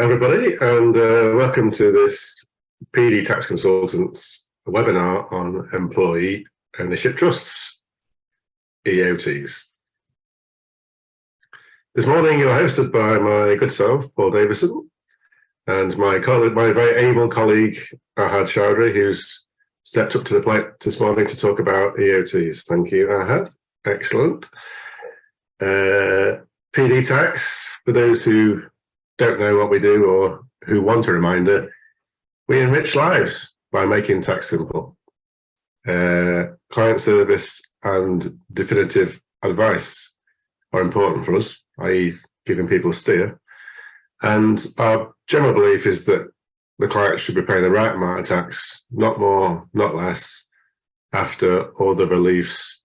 everybody, and welcome to this PD Tax Consultants webinar on employee ownership trusts, EOTs. This morning, you're hosted by my good self, Paul Davison, and my very able colleague, Ahad Choudry, who's stepped up to the plate this morning to talk about EOTs. Thank you, Ahad. Excellent. PD Tax, for those who don't know what we do or who want a reminder, we enrich lives by making tax simple. Client service and definitive advice are important for us, i.e. giving people a steer. And our general belief is that the client should be paying the right amount of tax, not more, not less, after all the reliefs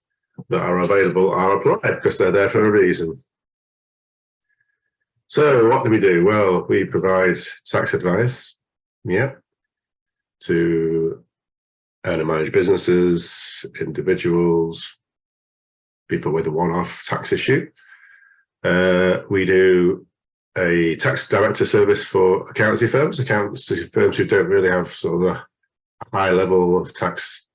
that are available are applied, because they're there for a reason. So what do we do? Well, we provide tax advice, to earn and manage businesses, individuals, people with a one-off tax issue. We do a tax director service for accountancy firms who don't really have sort of a high level of tax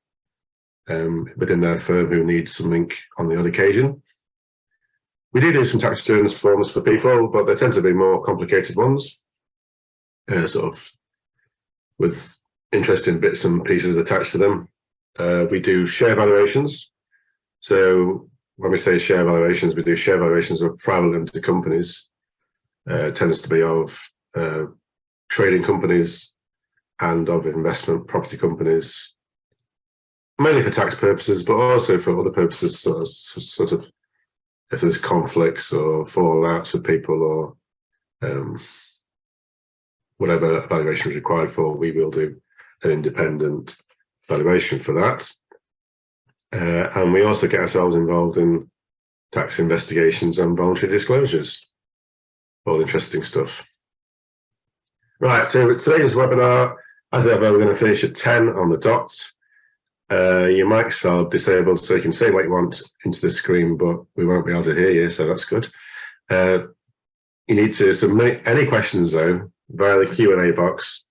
within their firm, who need something on the odd occasion. We do some tax returns forms for people, but they tend to be more complicated ones, sort of with interesting bits and pieces attached to them. We do share valuations. So when we say share valuations, we do share valuations of private limited companies. It tends to be of trading companies and of investment property companies, mainly for tax purposes, but also for other purposes, sort of if there's conflicts or fallouts with people, or whatever valuation is required for, we will do an independent valuation for that. And we also get ourselves involved in tax investigations and voluntary disclosures. All interesting stuff. Right, so today's webinar, as ever, we're going to finish at 10 on the dot. Your mics are disabled, so you can say what you want into the screen, but we won't be able to hear you, so that's good. You need to submit any questions, though, via the Q&A box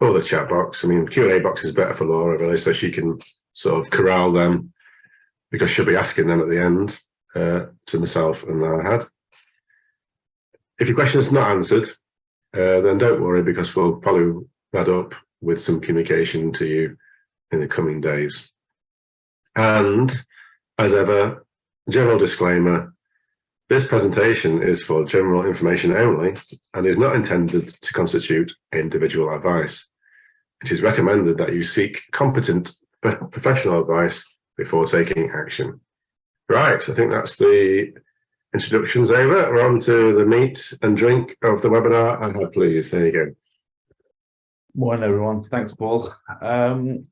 or the chat box. I mean, Q&A box is better for Laura, really, so she can sort of corral them, because she'll be asking them at the end to myself and Ahad. If your question is not answered, then don't worry, because we'll follow that up with some communication to you in the coming days. And as ever, general disclaimer, this presentation is for general information only and is not intended to constitute individual advice. It is recommended that you seek competent professional advice before taking action. Right, I think that's the introductions over. We're on to the meat and drink of the webinar. Ahad, please, there you go. Morning, everyone. Thanks, Paul.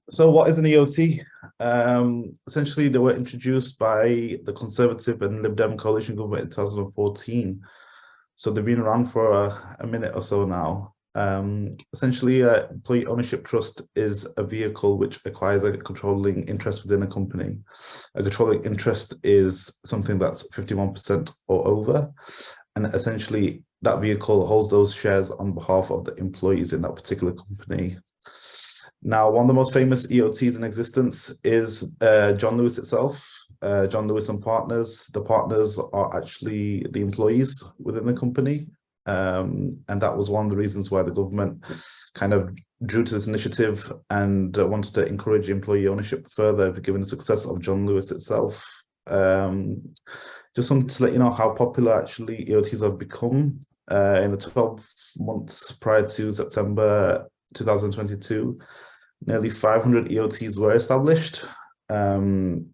So what is an EOT? Essentially, they were introduced by the Conservative and Lib Dem coalition government in 2014. So they've been around for a minute or so now. Essentially, employee ownership trust is a vehicle which acquires a controlling interest within a company. A controlling interest is something that's 51% or over, and essentially that vehicle holds those shares on behalf of the employees in that particular company. Now, one of the most famous EOTs in existence is John Lewis itself, John Lewis and Partners. The partners are actually the employees within the company. And that was one of the reasons why the government kind of drew to this initiative and wanted to encourage employee ownership further, given the success of John Lewis itself. Just wanted to let you know how popular actually EOTs have become. In the 12 months prior to September 2022, nearly 500 EOTs were established. In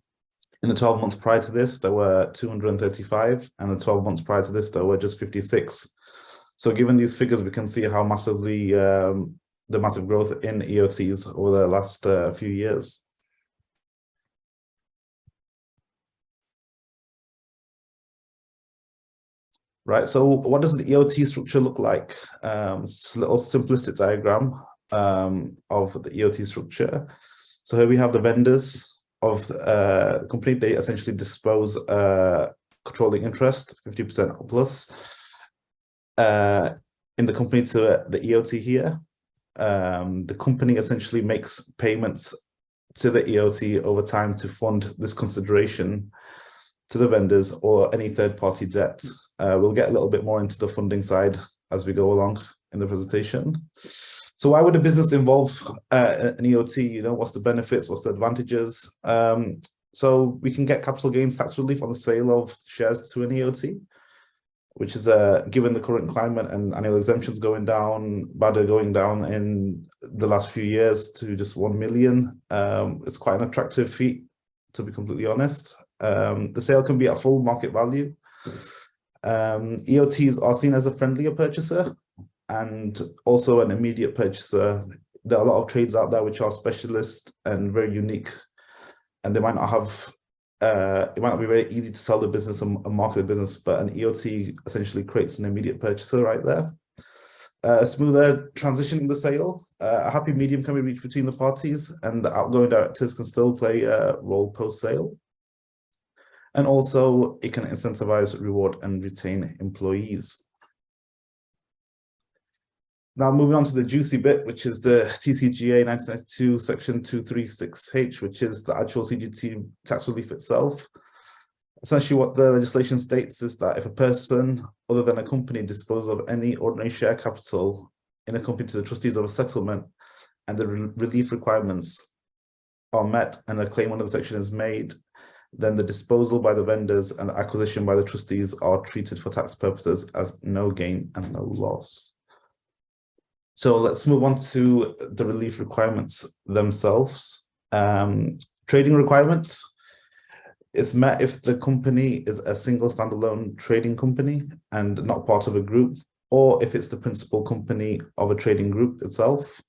the 12 months prior to this, there were 235, and the 12 months prior to this, there were just 56. So given these figures, we can see how massively the massive growth in EOTs over the last few years. Right, so what does the EOT structure look like? It's just a little simplistic diagram of the EOT structure. So here we have the vendors of the company. They essentially dispose controlling interest, 50% plus. in the company to the EOT here. The company essentially makes payments to the EOT over time to fund this consideration to the vendors or any third-party debt. We'll get a little bit more into the funding side as we go along in the presentation. So why would a business involve an EOT? You know, what's the benefits? What's the advantages? So we can get capital gains tax relief on the sale of shares to an EOT, which is given the current climate and annual exemptions going down, BADA going down in the last few years to just 1 million. It's quite an attractive feat, to be completely honest. The sale can be at full market value. EOTs are seen as a friendlier purchaser and also an immediate purchaser. There are a lot of trades out there which are specialist and very unique, and they might not have it might not be very easy to sell the business and market the business, but an EOT essentially creates an immediate purchaser right there. A smoother transition in the sale. A happy medium can be reached between the parties, and the outgoing directors can still play a role post-sale. And also, it can incentivize, reward, and retain employees. Now, moving on to the juicy bit, which is the TCJA 1992 Section 236H, which is the actual CGT tax relief itself. Essentially, what the legislation states is that if a person other than a company disposes of any ordinary share capital in a company to the trustees of a settlement and the relief requirements are met and a claim under the section is made, then the disposal by the vendors and the acquisition by the trustees are treated for tax purposes as no gain and no loss. So let's move on to the relief requirements themselves. Trading requirement is met if the company is a single standalone trading company and not part of a group, or if it's the principal company of a trading group itself.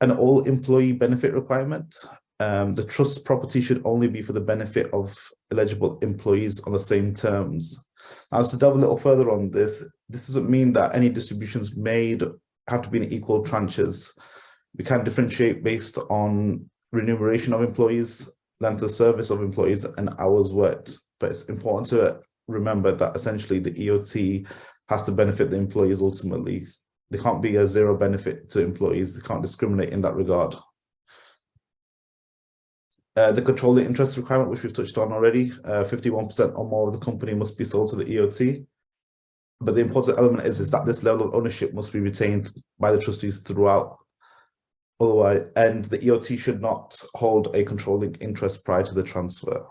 An all employee benefit requirement. The trust property should only be for the benefit of eligible employees on the same terms. Now, to delve a little further on this doesn't mean that any distributions made have to be in equal tranches. We can differentiate based on remuneration of employees, length of service of employees, and hours worked. But it's important to remember that essentially the EOT has to benefit the employees ultimately. There can't be a zero benefit to employees. They can't discriminate in that regard. The controlling interest requirement, which we've touched on already, 51% or more of the company must be sold to the EOT. But the important element is that this level of ownership must be retained by the trustees throughout. Otherwise, and the EOT should not hold a controlling interest prior to the transfer.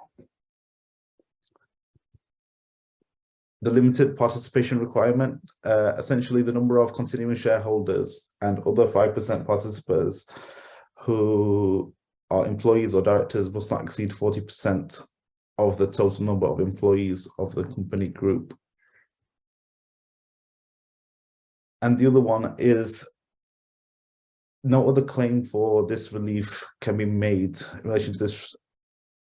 The limited participation requirement, essentially the number of continuing shareholders and other 5% participants who are employees or directors must not exceed 40% of the total number of employees of the company group. And the other one is no other claim for this relief can be made in relation to this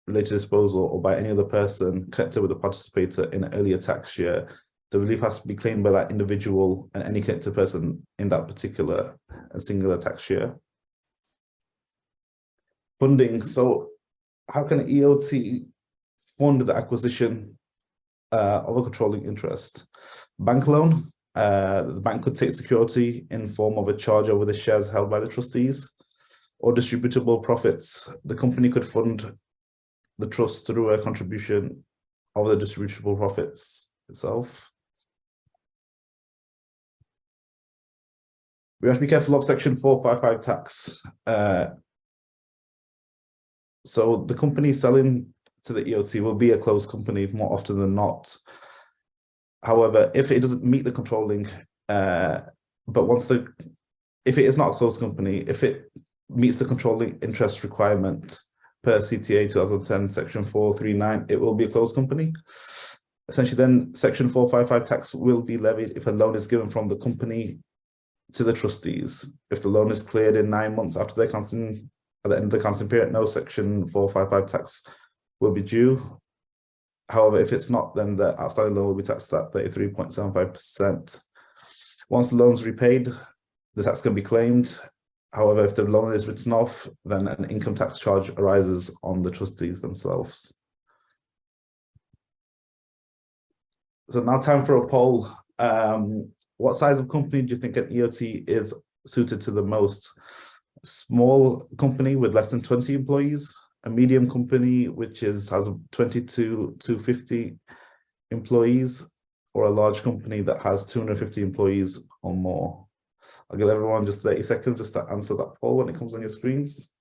related disposal or by any other person connected with a participator in an earlier tax year. The relief has to be claimed by that individual and any connected person in that particular and singular tax year. Funding. So how can an EOT fund the acquisition of a controlling interest? Bank loan. The bank could take security in form of a charge over the shares held by the trustees, or distributable profits. The company could fund the trust through a contribution of the distributable profits itself. We have to be careful of Section 455 tax. So the company selling to the EOT will be a closed company more often than not. However, if it doesn't meet the controlling, if it is not a closed company, if it meets the controlling interest requirement per CTA 2010 Section 439, it will be a closed company. Essentially, then Section 455 tax will be levied if a loan is given from the company to the trustees. If the loan is cleared in 9 months after their counseling, at the end of the counseling period, no Section 455 tax will be due. However, if it's not, then the outstanding loan will be taxed at 33.75%. Once the loan is repaid, the tax can be claimed. However, if the loan is written off, then an income tax charge arises on the trustees themselves. So now time for a poll. What size of company do you think an EOT is suited to the most? A small company with less than 20 employees, a medium company which has 20 to 50 employees, or a large company that has 250 employees or more? I'll give everyone just 30 seconds just to answer that poll when it comes on your screens.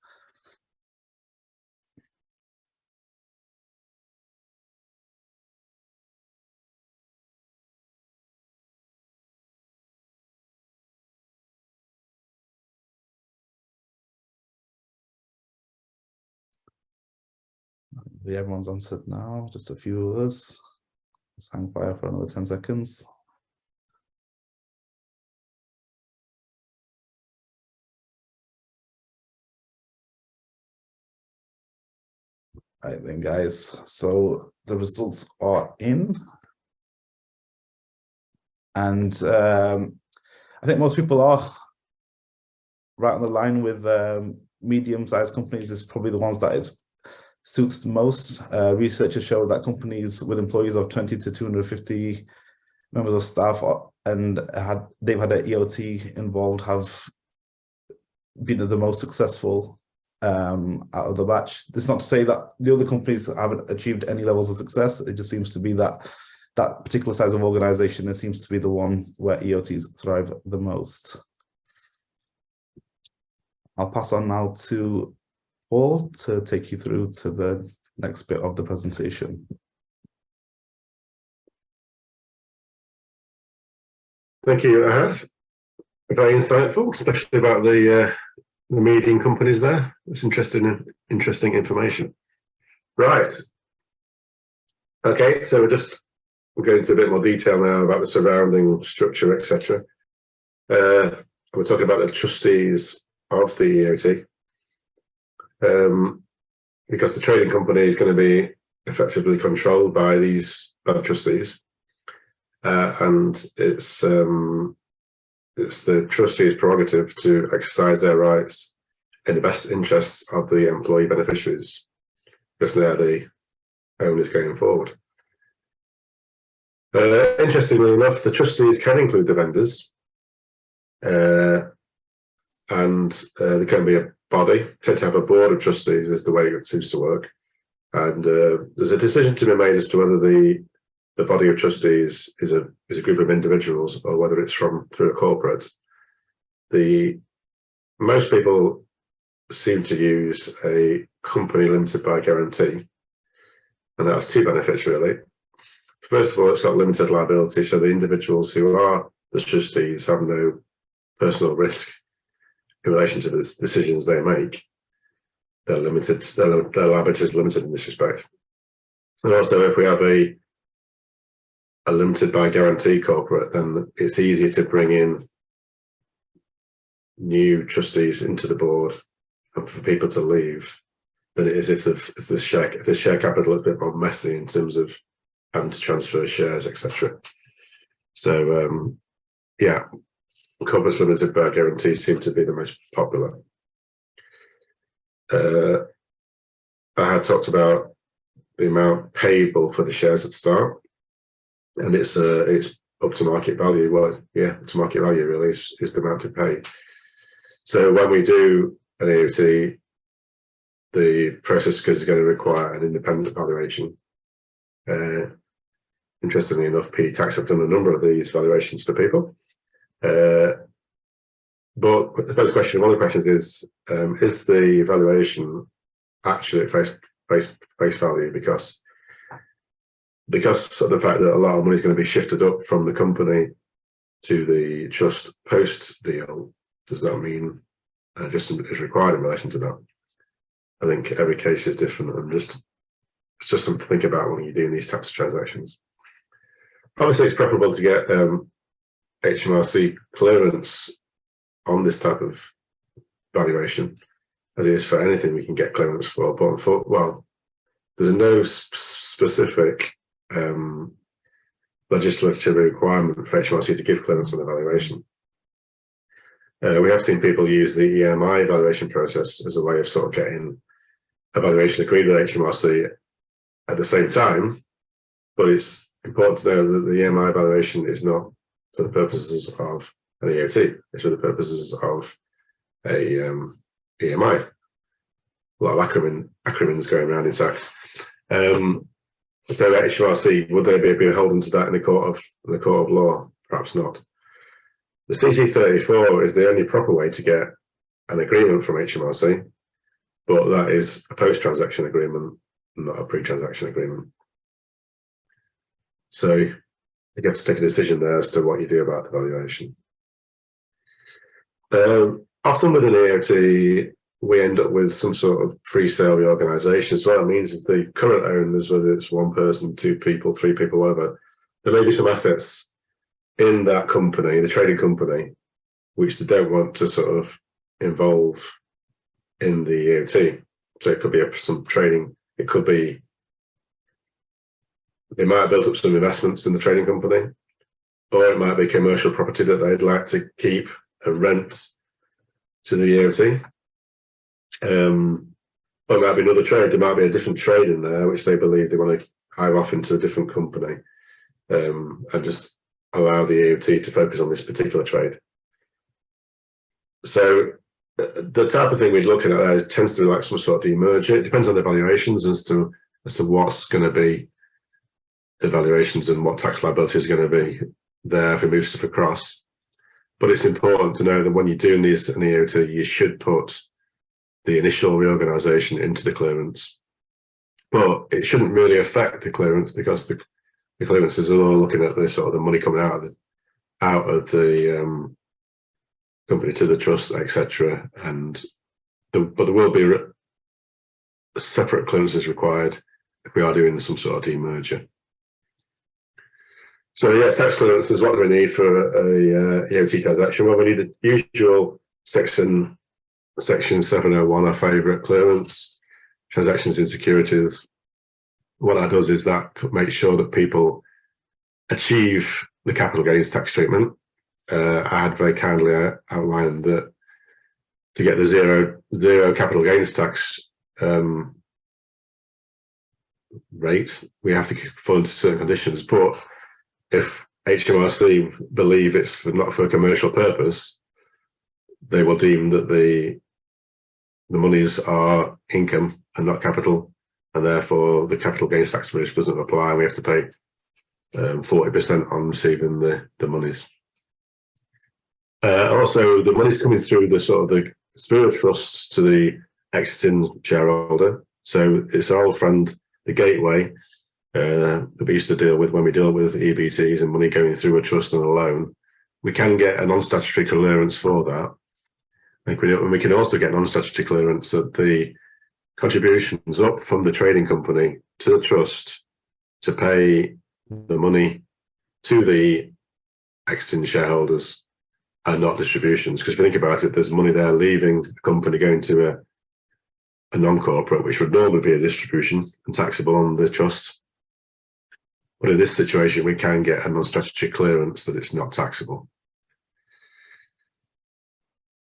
Everyone's answered now, just a few others. Let's hang fire for another 10 seconds. Right then, guys, so the results are in. And I think most people are right on the line with medium-sized companies. Is probably the ones that it suits the most. Research has shown that companies with employees of 20 to 250 members of staff and they've had an EOT involved have been the most successful out of the batch. That's not to say that the other companies haven't achieved any levels of success. It just seems to be that that particular size of organization, it seems to be the one where EOTs thrive the most. I'll pass on now to Paul to take you through to the next bit of the presentation. Thank you, Ahad. Very insightful, especially about the medium companies there. It's interesting information. Right. Okay, so we'll go into a bit more detail now about the surrounding structure, etc. We're talking about the trustees of the EOT, because the trading company is going to be effectively controlled by these trustees, and it's the trustees' prerogative to exercise their rights in the best interests of the employee beneficiaries, because they're the owners going forward. Interestingly enough, the trustees can include the vendors, and there can be a body. Tend to have a board of trustees is the way it seems to work, and there's a decision to be made as to whether the body of trustees is a group of individuals or whether it's through a corporate. Most people seem to use a company limited by guarantee, and that has two benefits really. First of all, it's got limited liability, so the individuals who are the trustees have no personal risk in relation to the decisions they make. They're limited, their liability is limited in this respect. And also, if we have a limited by guarantee corporate, then it's easier to bring in new trustees into the board and for people to leave than it is if the share capital is a bit more messy in terms of having to transfer shares, etc. So yeah, corporates limited by guarantee seem to be the most popular. I had talked about the amount payable for the shares at the start, and it's up to market value. Well, yeah, it's market value really is the amount to pay. So when we do an EOT, the process is going to require an independent valuation. Interestingly enough, PD Tax have done a number of these valuations for people. But the first question, one of the questions is the valuation actually at face value? Because of the fact that a lot of money is going to be shifted up from the company to the trust post deal, does that mean adjustment is required in relation to that? I think every case is different, and it's just something to think about when you're doing these types of transactions. Obviously, it's preferable to get HMRC clearance on this type of valuation, as it is for anything we can get clearance for. But well, there's no specific legislative requirement for HMRC to give clearance on the valuation. We have seen people use the EMI valuation process as a way of sort of getting a valuation agreed with HMRC at the same time, but it's important to know that the EMI valuation is not for the purposes of an EOT, it's for the purposes of a EMI. A lot of acronyms going around in tax. So HMRC, would they be beholden to that in a court of law? Perhaps not. The CT34 is the only proper way to get an agreement from HMRC, but that is a post-transaction agreement, not a pre-transaction agreement. So you get to take a decision there as to what you do about the valuation. Often with an EOT, we end up with some sort of pre-sale reorganisation. So what that means is the current owners, whether it's one person, two people, three people, whatever, there may be some assets in that company, the trading company, which they don't want to sort of involve in the EOT. So it could be some trading, it could be they might have built up some investments in the trading company, or it might be commercial property that they'd like to keep and rent to the EOT. Or it might be another trade. There might be a different trade in there which they believe they want to hive off into a different company, and just allow the EOT to focus on this particular trade. So the type of thing we're looking at there tends to be like some sort of demerger. It depends on the valuations as to what's going to be the valuations and what tax liability is going to be there if we move stuff across. But it's important to know that when you're doing these in EOT, you should put the initial reorganisation into the clearance. But it shouldn't really affect the clearance, because the clearances are all looking at the sort of the money coming out of the company to the trust, etc. But there will be separate clearances required if we are doing some sort of demerger. So yeah, tax clearances, what do we need for a EOT transaction? Well, we need the usual section 701, our favourite clearance, transactions in securities. What that does is that makes sure that people achieve the capital gains tax treatment. I had very kindly outlined that to get the zero capital gains tax rate, we have to fall into certain conditions. But if HMRC believe it's not for a commercial purpose, they will deem that the monies are income and not capital, and therefore the capital gains tax rate doesn't apply. We have to pay 40% on receiving the monies. Also, the money's coming through through a trust to the exiting shareholder. So it's our old friend, the gateway, that we used to deal with when we deal with EBTs and money going through a trust and a loan. We can get a non-statutory clearance for that. And we can also get non-statutory clearance that the contributions up from the trading company to the trust to pay the money to the exiting shareholders are not distributions. Because if you think about it, there's money there leaving the company going to a non-corporate, which would normally be a distribution and taxable on the trust. But in this situation, we can get a non-statutory clearance that it's not taxable.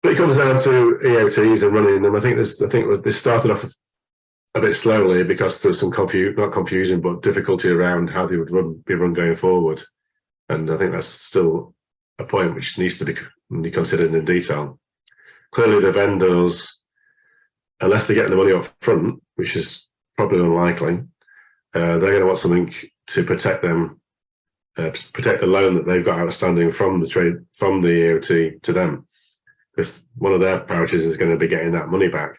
But it comes down to EOTs and running them. I think this started off a bit slowly because there's some not confusion, but difficulty around how they would be run going forward. And I think that's still a point which needs to be considered in detail. Clearly, the vendors, unless they're getting the money up front, which is probably unlikely, they're going to want something to protect them, protect the loan that they've got outstanding from the EOT to them. Because one of their priorities is going to be getting that money back,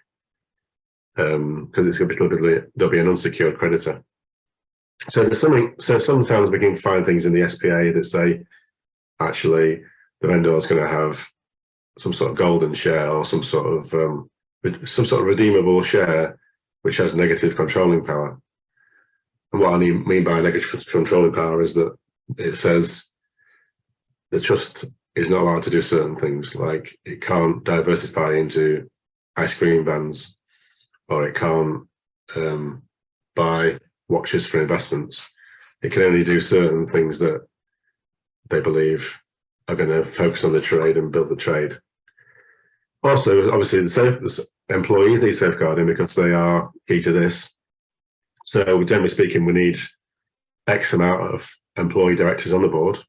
because it's going to be there'll be an unsecured creditor. So there's something. So sometimes we can find things in the SPA that say, actually, the vendor is going to have some sort of golden share or some sort of redeemable share, which has negative controlling power. And what I mean by negative controlling power is that it says the trust is not allowed to do certain things, like it can't diversify into ice cream vans, or it can't buy watches for investments. It can only do certain things that they believe are going to focus on the trade and build the trade. Also, obviously, the employees need safeguarding because they are key to this. So generally speaking, we need X amount of employee directors on the board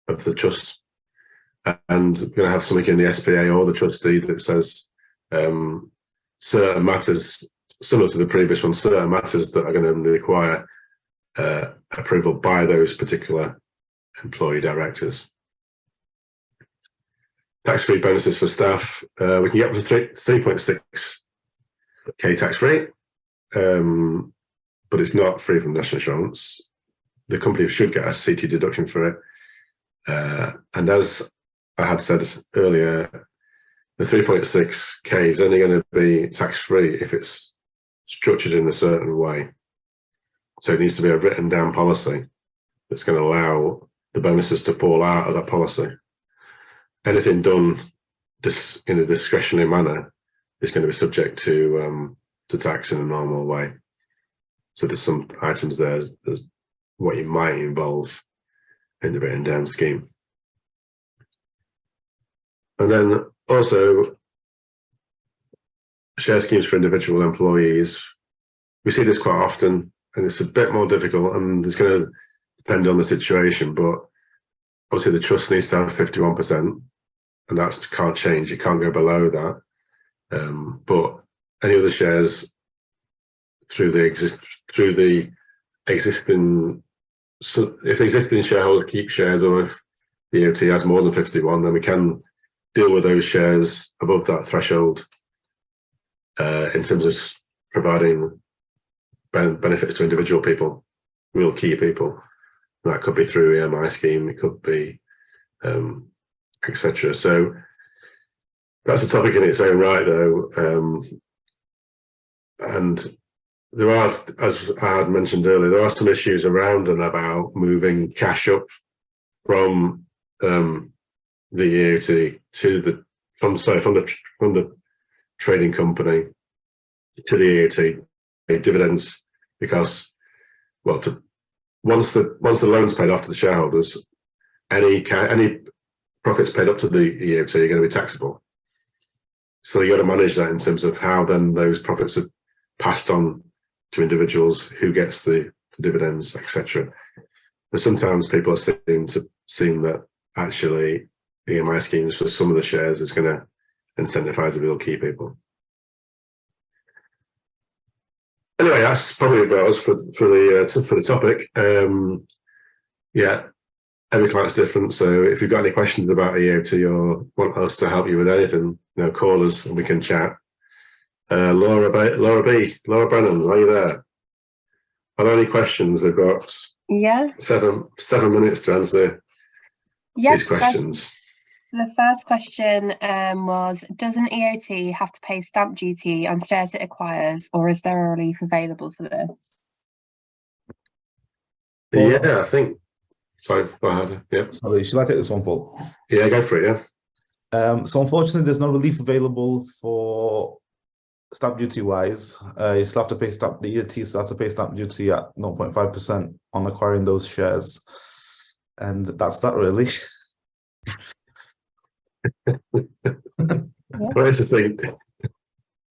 of the trust, and we're going to have something in the SPA or the trustee that says certain matters, similar to the previous one, certain matters that are going to require approval by those particular employee directors. Tax-free bonuses for staff, we can get up to 3.6k tax-free, but it's not free from national insurance. The company should get a CT deduction for it. And as I had said earlier, the 3.6k is only going to be tax-free if it's structured in a certain way. So it needs to be a written down policy that's going to allow the bonuses to fall out of that policy. Anything done in a discretionary manner is going to be subject to tax in a normal way. So there's some items there's what you might involve in the written down scheme. And then also share schemes for individual employees. We see this quite often, and it's a bit more difficult, and it's going to depend on the situation, but obviously the trust needs to have 51%, and that can't change. You can't go below that. But any other shares through the existing, so if existing shareholders keep shares, or if the EOT has more than 51, then we can deal with those shares above that threshold in terms of providing benefits to individual people, real key people. That could be through EMI scheme, it could be etc. So that's a topic in its own right, though. And there are, as I had mentioned earlier, there are some issues around and about moving cash up from the EOT to from the trading company to the EOT dividends, because once the loan's paid off to the shareholders, any profits paid up to the EOT are going to be taxable. So you got to manage that in terms of how then those profits are passed on to individuals, who gets the dividends, etc. But sometimes people seem that actually EMI schemes for some of the shares is going to incentivize the real key people. Anyway, that's probably about us for the topic. Yeah, every client's different, so if you've got any questions about EOT or want us to help you with anything, call us and we can chat. Laura Brennan, are you there? Are there any questions? We've got 7 minutes to answer these questions. The first question was, does an EOT have to pay stamp duty on shares it acquires, or is there a relief available for this? Yeah, I think. Sorry, go ahead. Yeah. Sorry, should I take this one, Paul? Yeah, go for it. Yeah. So unfortunately, there's no relief available for stamp duty wise. You still have to pay the EOT still has to pay stamp duty at 0.5% on acquiring those shares, and that's that really. Where's the thing?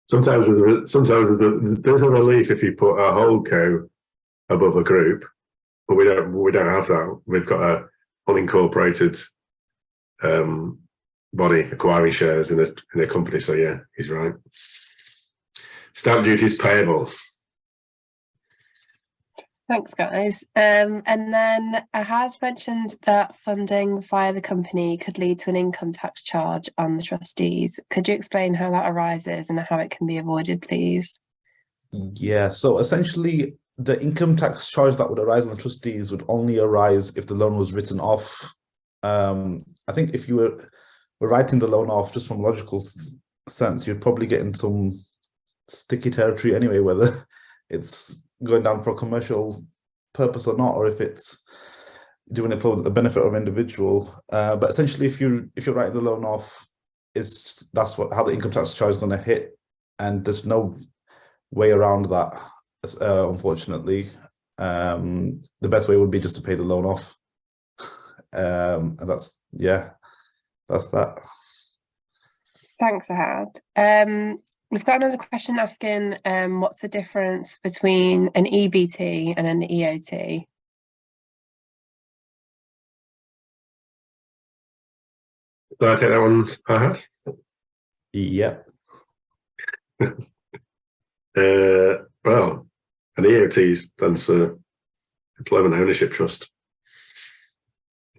Sometimes there's a relief if you put a holdco above a group, but we don't have that. We've got a unincorporated body acquiring shares in a company. So yeah, he's right. Stamp duty is payable. Thanks, guys. And then I had mentioned that funding via the company could lead to an income tax charge on the trustees. Could you explain how that arises and how it can be avoided, please? Yeah, so essentially the income tax charge that would arise on the trustees would only arise if the loan was written off. I think if you were writing the loan off just from logical sense, you'd probably get in some sticky territory anyway, whether it's going down for a commercial purpose or not, or if it's doing it for the benefit of an individual. But essentially, if you're writing the loan off, that's how the income tax charge is going to hit, and there's no way around that. Unfortunately, the best way would be just to pay the loan off, and that's that. Thanks, Ahad. We've got another question asking, what's the difference between an EBT and an EOT? Do I take that one, Fahad? Yep. Well, an EOT stands for Employment Ownership Trust.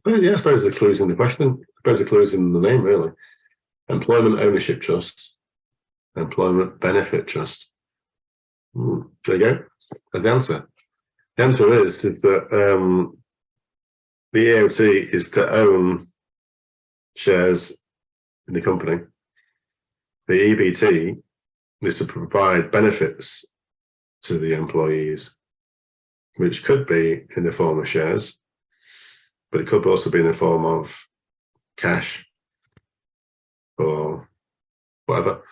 Well, yeah, I suppose the clue's in the question. I suppose the clue's in the name, really. Employment Ownership Trust, Employment Benefit Trust. There you go. That's the answer. The answer is that the EOT is to own shares in the company. The EBT is to provide benefits to the employees, which could be in the form of shares, but it could also be in the form of cash or whatever.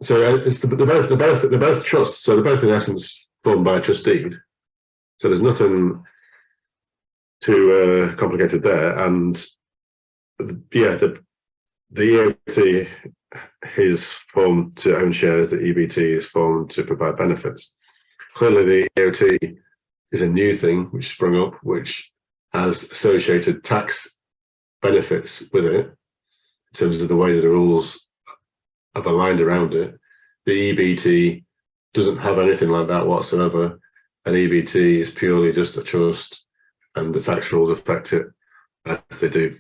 So it's they're both trusts. So they're both in essence formed by a trustee. So there's nothing too complicated there. And yeah, the EOT is formed to own shares. The EBT is formed to provide benefits. Clearly, the EOT is a new thing which sprung up, which has associated tax benefits with it in terms of the way that the rules have aligned around it. The EBT doesn't have anything like that whatsoever. An EBT is purely just a trust, and the tax rules affect it as they do.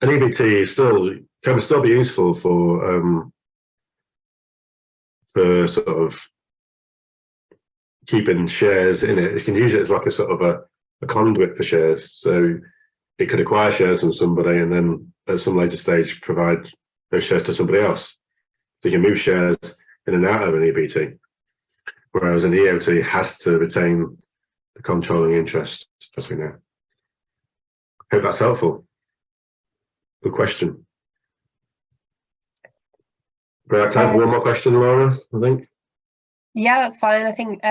An EBT can still be useful for sort of keeping shares in it. You can use it as like a sort of a conduit for shares. So it could acquire shares from somebody and then at some later stage provide those shares to somebody else. So you can move shares in and out of an EBT, whereas an EOT has to retain the controlling interest, as we know. Hope that's helpful. Good question. We have time for one more question, Laura, I think. Yeah, that's fine. I think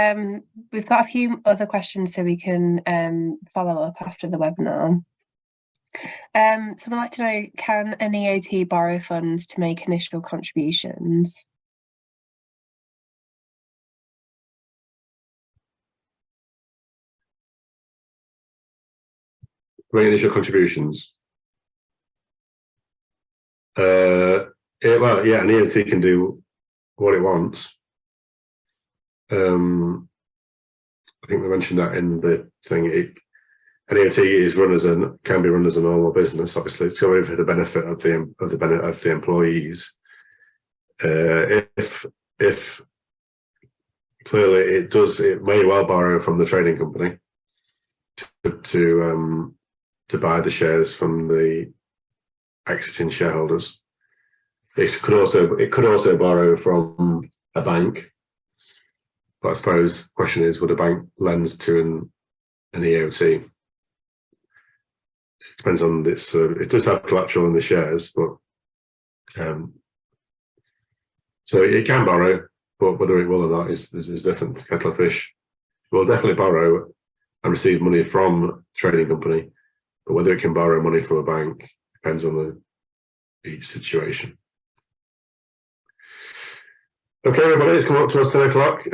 we've got a few other questions so we can follow up after the webinar. Someone would like to know, can an EOT borrow funds to make initial contributions? Make initial contributions. Well, yeah, an EOT can do what it wants. I think we mentioned that in the thing. An EOT can be run as a normal business. Obviously, it's going for the benefit of the employees. If clearly it may well borrow from the trading company to buy the shares from the exiting shareholders. It could also borrow from a bank. But I suppose the question is, would a bank lend to an EOT? It depends on its. It does have collateral in the shares, but so it can borrow, but whether it will or not is different. Kettle of fish. It will definitely borrow and receive money from a trading company, but whether it can borrow money from a bank depends on each situation. Okay, everybody, it's come up towards 10 o'clock.